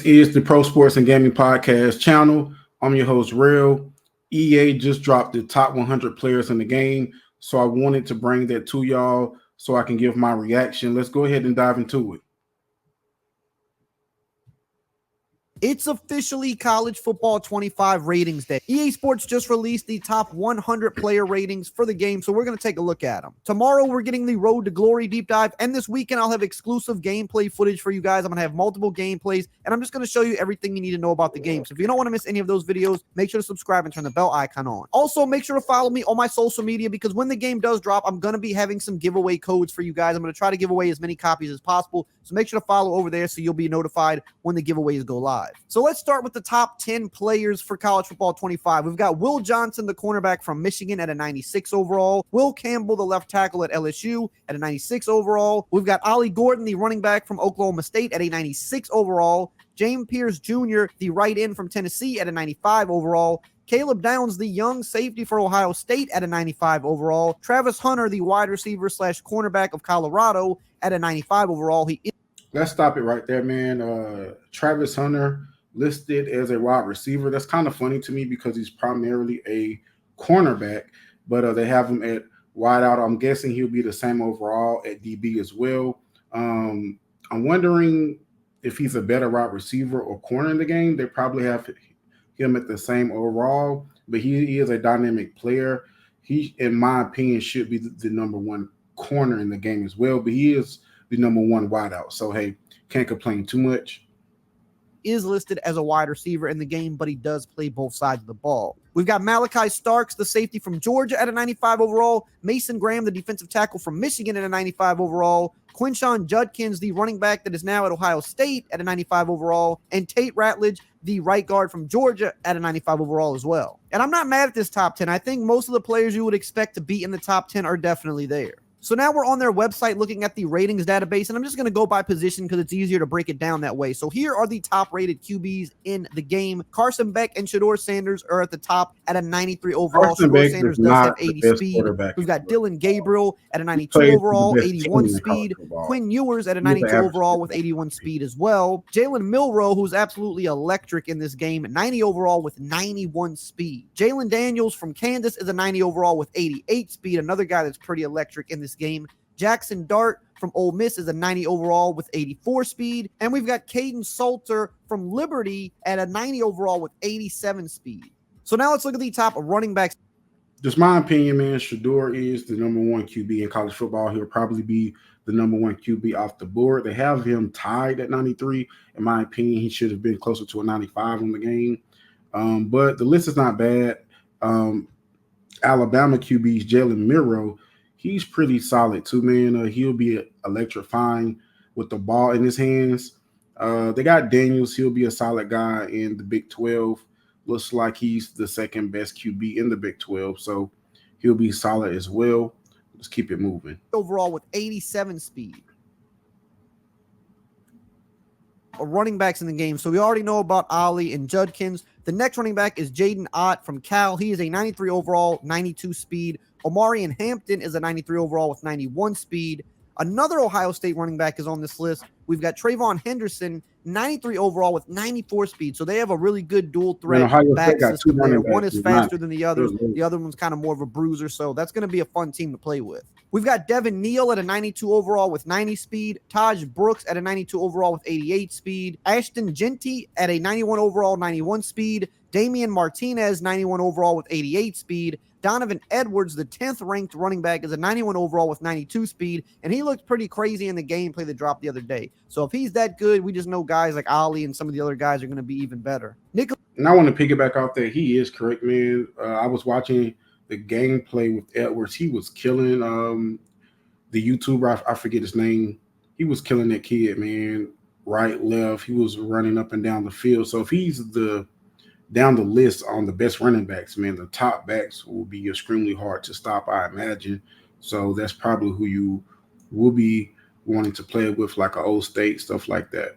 This is the Pro Sports and Gaming Podcast channel. I'm your host, Real. EA just dropped the top 100 players in the game, so I wanted to bring that to y'all so I can give my reaction. Let's go ahead and dive into it. It's officially college football 25 ratings day. EA Sports just released the top 100 player ratings for the game, so we're going to take a look at them. Tomorrow, we're getting the Road to Glory deep dive, and this weekend, I'll have exclusive gameplay footage for you guys. I'm going to have multiple gameplays, and I'm just going to show you everything you need to know about the game. So if you don't want to miss any of those videos, make sure to subscribe and turn the bell icon on. Also, make sure to follow me on my social media, because when the game does drop, I'm going to be having some giveaway codes for you guys. I'm going to try to give away as many copies as possible, so make sure to follow over there so you'll be notified when the giveaways go live. So let's start with the top 10 players for college football 25. We've got Will Johnson, the cornerback from Michigan, at a 96 overall. Will Campbell, the left tackle at LSU, at a 96 overall. We've got Ollie Gordon, the running back from Oklahoma State, at a 96 overall. James Pierce Jr., the right end from Tennessee, at a 95 overall. Caleb Downs, the young safety for Ohio State, at a 95 overall. Travis Hunter, the wide receiver / cornerback of Colorado, at a 95 overall. Let's stop it right there, man. Travis Hunter listed as a wide receiver. That's kind of funny to me because he's primarily a cornerback, but they have him at wide out. I'm guessing he'll be the same overall at DB as well. I'm wondering if he's a better wide receiver or corner in the game. They probably have him at the same overall, but he is a dynamic player. He, in my opinion, should be the number one corner in the game as well, but he is the number one wideout. So, hey, can't complain too much. Is listed as a wide receiver in the game, but he does play both sides of the ball. We've got Malachi Starks, the safety from Georgia, at a 95 overall. Mason Graham, the defensive tackle from Michigan, at a 95 overall. Quinshon Judkins, the running back that is now at Ohio State, at a 95 overall. And Tate Ratledge, the right guard from Georgia, at a 95 overall as well. And I'm not mad at this top 10. I think most of the players you would expect to be in the top 10 are definitely there. So now we're on their website looking at the ratings database, and I'm just going to go by position because it's easier to break it down that way. So here are the top-rated QBs in the game. Carson Beck and Shedeur Sanders are at the top at a 93 overall. Shedeur Sanders does have 80 speed. We've got Dylan Gabriel at a 92 overall, 81 speed. Quinn Ewers at a 92 overall with 81 speed as well. Jalen Milroe, who's absolutely electric in this game, 90 overall with 91 speed. Jalen Daniels from Kansas is a 90 overall with 88 speed, another guy that's pretty electric in this game. Jackson Dart from Ole Miss is a 90 overall with 84 speed. And we've got Caden Salter from Liberty at a 90 overall with 87 speed. So now let's look at the top running backs. Just my opinion, man. Shedeur is the number one QB in college football. He'll probably be the number one QB off the board. They have him tied at 93. In my opinion, he should have been closer to a 95 on the game. But the list is not bad. Alabama QBs, Jalen Milroe, he's pretty solid too, man. He'll be electrifying with the ball in his hands. They got Daniels. He'll be a solid guy in the Big 12. Looks like he's the second best QB in the Big 12, so he'll be solid as well. Let's keep it moving. Overall with 87 speed. Running backs in the game. So we already know about Ollie and Judkins. The next running back is Jaden Ott from Cal. He is a 93 overall, 92 speed. Omarion Hampton is a 93 overall with 91 speed. Another Ohio State running back is on this list. We've got Trayvon Henderson, 93 overall with 94 speed. So they have a really good dual threat back system there. One is faster than the other. The other one's kind of more of a bruiser. So that's going to be a fun team to play with. We've got Devin Neal at a 92 overall with 90 speed. Taj Brooks at a 92 overall with 88 speed. Ashton Genty at a 91 overall, 91 speed. Damian Martinez, 91 overall with 88 speed. Donovan Edwards, the 10th ranked running back, is a 91 overall with 92 speed, and he looked pretty crazy in the gameplay that dropped the other day. So if he's that good, we just know guys like Ollie and some of the other guys are going to be even better. And I want to piggyback off that. He is correct, man. I was watching the gameplay with Edwards. He was killing the YouTuber. I forget his name. He was killing that kid, man. Right, left. He was running up and down the field. So if he's down the list on the best running backs, man, the top backs will be extremely hard to stop, I imagine. So that's probably who you will be wanting to play with, like an Old State, stuff like that.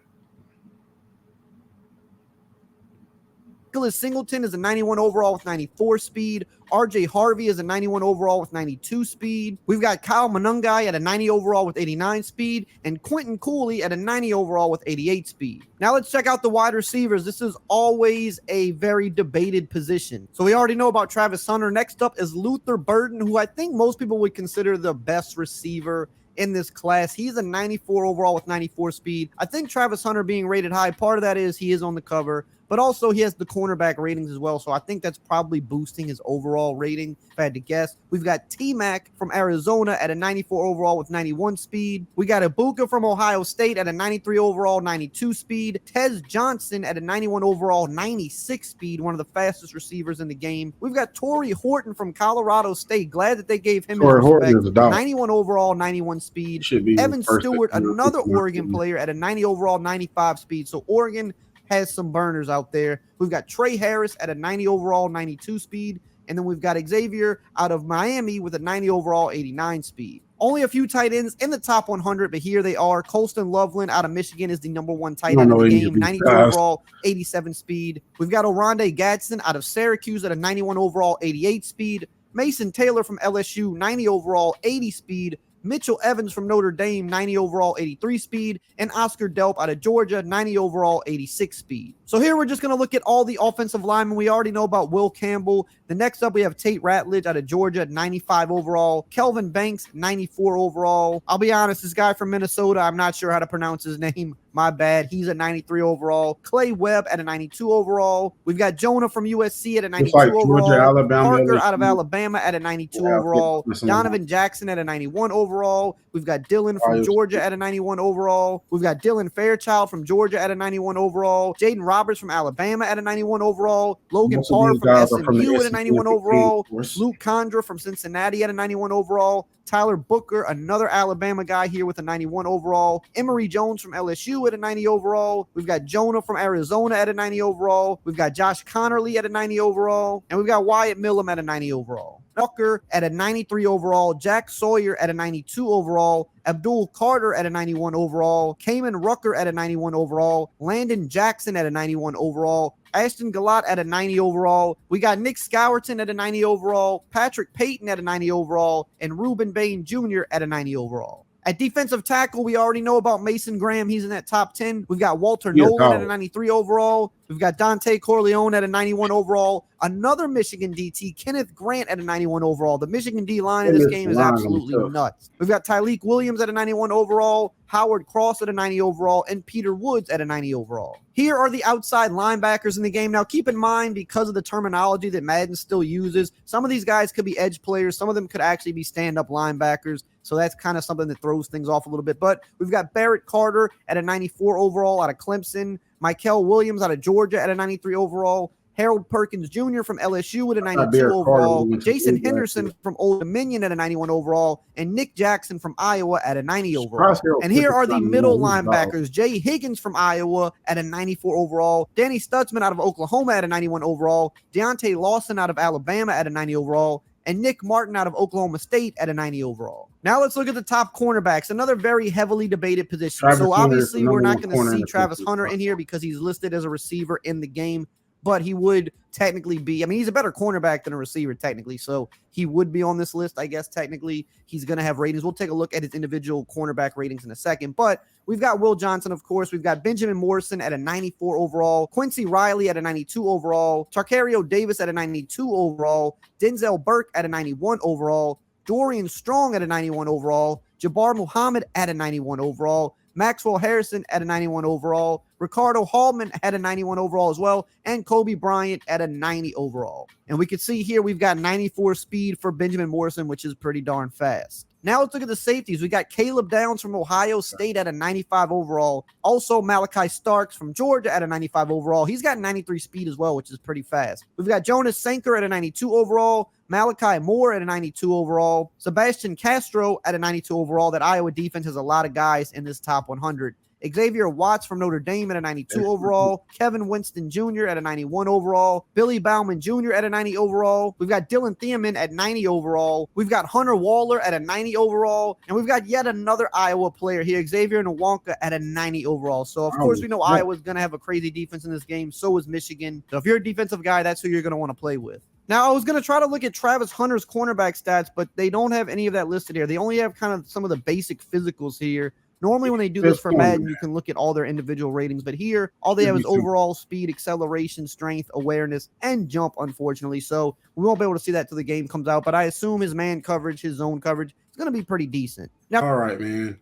Nicholas Singleton is a 91 overall with 94 speed. RJ Harvey is a 91 overall with 92 speed. We've got Kyle Monungai at a 90 overall with 89 speed, and Quentin Cooley at a 90 overall with 88 speed. Now let's check out the wide receivers. This is always a very debated position. So we already know about Travis Hunter. Next up is Luther Burden, who I think most people would consider the best receiver in this class. He's a 94 overall with 94 speed. I think Travis Hunter being rated high, part of that is he is on the cover, but also he has the cornerback ratings as well. So I think that's probably boosting his overall rating, if I had to guess. We've got T-Mac from Arizona at a 94 overall with 91 speed. We got Ibuka from Ohio State at a 93 overall, 92 speed. Tez Johnson at a 91 overall, 96 speed, one of the fastest receivers in the game. We've got Torrey Horton from Colorado State. Glad that they gave him his respect. 91 overall, 91 speed. Evan Stewart, another Oregon player at a 90 overall, 95 speed. So Oregon has some burners out there. We've got Trey Harris at a 90 overall, 92 speed. And then we've got Xavier out of Miami with a 90 overall, 89 speed. Only a few tight ends in the top 100, but here they are. Colston Loveland out of Michigan is the number one tight end in the game, 92 overall, 87 speed. We've got Oronde Gadsden out of Syracuse at a 91 overall, 88 speed. Mason Taylor from LSU, 90 overall, 80 speed. Mitchell Evans from Notre Dame, 90 overall, 83 speed, and Oscar Delp out of Georgia, 90 overall, 86 speed. So here we're just going to look at all the offensive linemen. We already know about Will Campbell. The next up, we have Tate Ratledge out of Georgia, 95 overall. Kelvin Banks, 94 overall. I'll be honest, this guy from Minnesota, I'm not sure how to pronounce his name. My bad. He's a 93 overall. Clay Webb at a 92 overall. We've got Jonah from USC at a 92 overall. Georgia, Alabama, Parker out of Alabama at a 92 overall. Donovan Jackson at a 91 overall. We've got Dylan from Georgia at a 91 overall. We've got Dylan Fairchild from Georgia at a 91 overall. Jaden Roberts from Alabama at a 91 overall. Logan Parr from SMU at a 91 overall. Luke Condra from Cincinnati at a 91 overall. Tyler Booker, another Alabama guy here with a 91 overall. Emory Jones from LSU at a 90 overall. We've got Jonah from Arizona at a 90 overall. We've got Josh Connerly at a 90 overall. And we've got Wyatt Millam at a 90 overall. Walker at a 93 overall. Jack Sawyer at a 92 overall. Abdul Carter at a 91 overall. Kamen Rucker at a 91 overall. Landon Jackson at a 91 overall. Ashton Galat at a 90 overall. We got Nick Scowerton at a 90 overall. Patrick Payton at a 90 overall. And Reuben Bain Jr. at a 90 overall. At defensive tackle, we already know about Mason Graham. He's in that top 10. We've got Walter Nolan at a 93 overall. We've got Dante Corleone at a 91 overall. Another Michigan DT, Kenneth Grant at a 91 overall. The Michigan D line in this game is absolutely nuts. We've got Tyleek Williams at a 91 overall, Howard Cross at a 90 overall, and Peter Woods at a 90 overall. Here are the outside linebackers in the game. Now, keep in mind, because of the terminology that Madden still uses, some of these guys could be edge players. Some of them could actually be stand-up linebackers. So that's kind of something that throws things off a little bit. But we've got Barrett Carter at a 94 overall out of Clemson. Michael Williams out of Georgia at a 93 overall. Harold Perkins Jr. from LSU at a 92 overall. Jason Henderson from Old Dominion at a 91 overall. And Nick Jackson from Iowa at a 90 overall. And here are the middle linebackers. Jay Higgins from Iowa at a 94 overall. Danny Stutzman out of Oklahoma at a 91 overall. Deontay Lawson out of Alabama at a 90 overall. And Nick Martin out of Oklahoma State at a 90 overall. Now let's look at the top cornerbacks, another very heavily debated position. So obviously we're not going to see Travis Hunter in here because he's listed as a receiver in the game, but he would technically be, I mean, he's a better cornerback than a receiver technically, so he would be on this list, I guess. Technically, he's going to have ratings. We'll take a look at his individual cornerback ratings in a second, but we've got Will Johnson, of course. We've got Benjamin Morrison at a 94 overall, Quincy Riley at a 92 overall, Tarcario Davis at a 92 overall, Denzel Burke at a 91 overall, Dorian Strong at a 91 overall, Jabbar Muhammad at a 91 overall, Maxwell Harrison at a 91 overall, Ricardo Hallman at a 91 overall as well, and Kobe Bryant at a 90 overall. And we can see here we've got 94 speed for Benjamin Morrison, which is pretty darn fast. Now let's look at the safeties. We got Caleb Downs from Ohio State at a 95 overall. Also Malachi Starks from Georgia at a 95 overall. He's got 93 speed as well, which is pretty fast. We've got Jonas Sanker at a 92 overall. Malachi Moore at a 92 overall. Sebastian Castro at a 92 overall. That Iowa defense has a lot of guys in this top 100. Xavier Watts from Notre Dame at a 92 overall. Kevin Winston Jr. at a 91 overall. Billy Bauman Jr. at a 90 overall. We've got Dylan Thiemann at 90 overall. We've got Hunter Waller at a 90 overall. And we've got yet another Iowa player here, Xavier Nwanka at a 90 overall. So, of course, we know Iowa's going to have a crazy defense in this game. So is Michigan. So, if you're a defensive guy, that's who you're going to want to play with. Now, I was going to try to look at Travis Hunter's cornerback stats, but they don't have any of that listed here. They only have kind of some of the basic physicals here. Normally, when they do this for Madden, you can look at all their individual ratings, but here, all they have is overall speed, acceleration, strength, awareness, and jump, unfortunately. So we won't be able to see that till the game comes out, but I assume his man coverage, his zone coverage, is going to be pretty decent. Now, all right, man.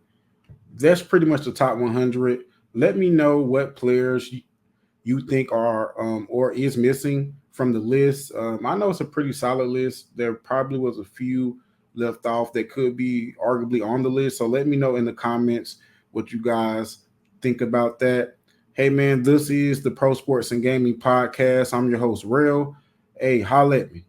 That's pretty much the top 100. Let me know what players you think are or is missing from the list. I know it's a pretty solid list. There probably was a few left off that could be arguably on the list. So let me know in the comments what you guys think about that. Hey, man, this is the Pro Sports and Gaming Podcast. I'm your host, Rail. Hey, holla at me.